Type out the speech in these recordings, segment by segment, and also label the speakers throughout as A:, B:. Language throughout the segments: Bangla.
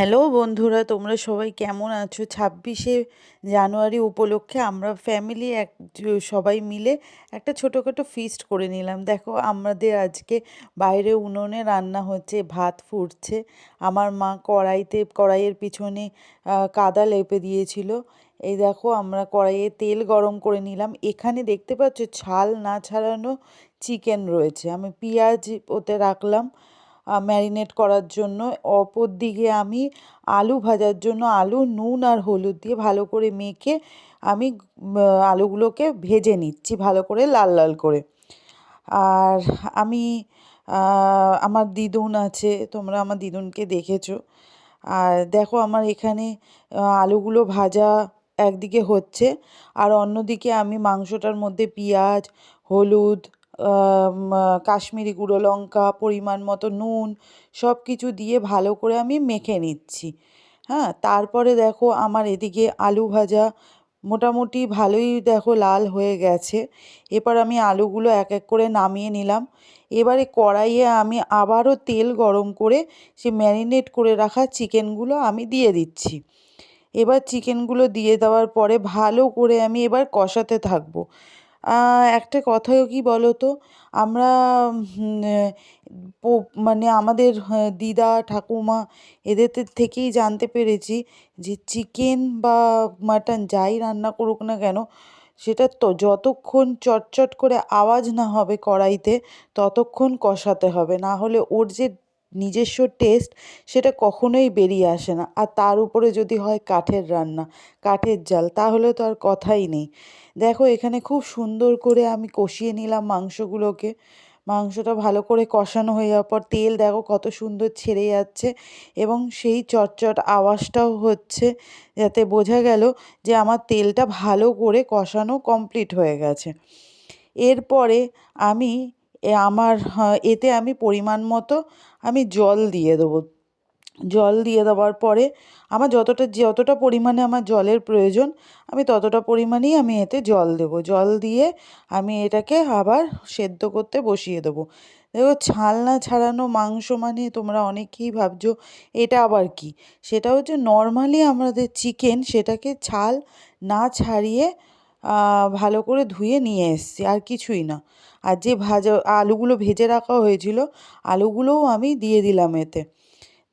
A: হ্যালো বন্ধুরা, তোমরা সবাই কেমন আছো? 26শে জানুয়ারি উপলক্ষে আমরা ফ্যামিলি সবাই মিলে একটা ছোটোখাটো ফিস্ট করে নিলাম। দেখো, আমাদের আজকে বাইরে উনুনে রান্না হচ্ছে, ভাত ফুটছে। আমার মা কড়াইয়ের পিছনে কাদা লেপে দিয়েছিল। এই দেখো, আমরা কড়াইয়ে তেল গরম করে নিলাম। এখানে দেখতে পাচ্ছ ছাল না ছাড়ানো চিকেন রয়েছে। আমি পেঁয়াজ ওতে রাখলাম ম্যারিনেট করার জন্য। অপর দিকে আমি আলু ভাজার জন্য আলু নুন আর হলুদ দিয়ে ভালো করে মেখে আমি আলুগুলোকে ভেজে নিচ্ছি ভালো করে, লাল লাল করে। আর আমি আমার দিদুন আছে, তোমরা আমার দিদুনকে দেখেছো। আর দেখো, আমার এখানে আলুগুলো ভাজা একদিকে হচ্ছে, আর অন্যদিকে আমি মাংসটার মধ্যে পেঁয়াজ, হলুদ, কাশ্মীরি গুঁড়ো লঙ্কা, পরিমাণ মতো নুন সব কিছু দিয়ে ভালো করে আমি মেখে নিচ্ছি। হ্যাঁ, তারপরে দেখো আমার এদিকে আলু ভাজা মোটামুটি ভালোই দেখো লাল হয়ে গেছে। এবার আমি আলুগুলো এক এক করে নামিয়ে নিলাম। এবারে কড়াইয়ে আমি আবারও তেল গরম করে সে ম্যারিনেট করে রাখা চিকেনগুলো আমি দিয়ে দিচ্ছি। এবার চিকেনগুলো দিয়ে দেওয়ার পরে ভালো করে আমি এবার কষাতে থাকবো। একটা কথা কি বলো তো, আমরা মানে আমাদের দিদা ঠাকুমা এদের থেকেই জানতে পেরেছি যে চিকেন বা মাটন যাই রান্না করুক না কেন, সেটা তো যতক্ষণ চটচট করে আওয়াজ না হবে কড়াইতে ততক্ষণ কষাতে হবে, না হলে ওর যে নিজস্ব টেস্ট সেটা কখনোই বেরিয়ে আসে না। আর তার উপরে যদি হয় কাঠের রান্না, কাঠের জাল, তাহলে তো আর কথাই নেই। দেখো, এখানে খুব সুন্দর করে আমি কষিয়ে নিলাম মাংসগুলোকে। মাংসটা ভালো করে কষানো হয়ে যাওয়ার পর তেল দেখো কত সুন্দর ছেড়ে যাচ্ছে, এবং সেই চটচট আওয়াজটাও হচ্ছে, যাতে বোঝা গেল যে আমার তেলটা ভালো করে কষানো কমপ্লিট হয়ে গেছে। এরপরে আমি এতে আমি পরিমাণ মতো আমি জল দিয়ে দেবো। জল দিয়ে দেওয়ার পরে আমার যতটা পরিমাণে আমার জলের প্রয়োজন, আমি ততটা পরিমাণেই আমি এতে জল দেবো। জল দিয়ে আমি এটাকে আবার সেদ্ধ করতে বসিয়ে দেবো। দেখো, ছাল না ছাড়ানো মাংস মানে তোমরা অনেকেই ভাবছো এটা আবার কি। সেটা হচ্ছে নর্মালি আমাদের চিকেন, সেটাকে ছাল না ছাড়িয়ে ভালো করে ধুয়ে নিয়ে এসেছি, আর কিছুই না। আর যে আলুগুলো ভেজে রাখা হয়েছিল, আলুগুলোও আমি দিয়ে দিলাম এতে।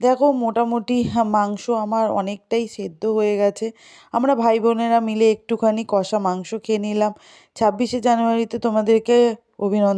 A: দেখো, মোটামুটি মাংস আমার অনেকটাই সেদ্ধ হয়ে গেছে। আমরা ভাই বোনেরা মিলে একটুখানি কষা মাংস খেয়ে নিলাম। 26শে জানুয়ারিতে তোমাদেরকে অভিনন্দন।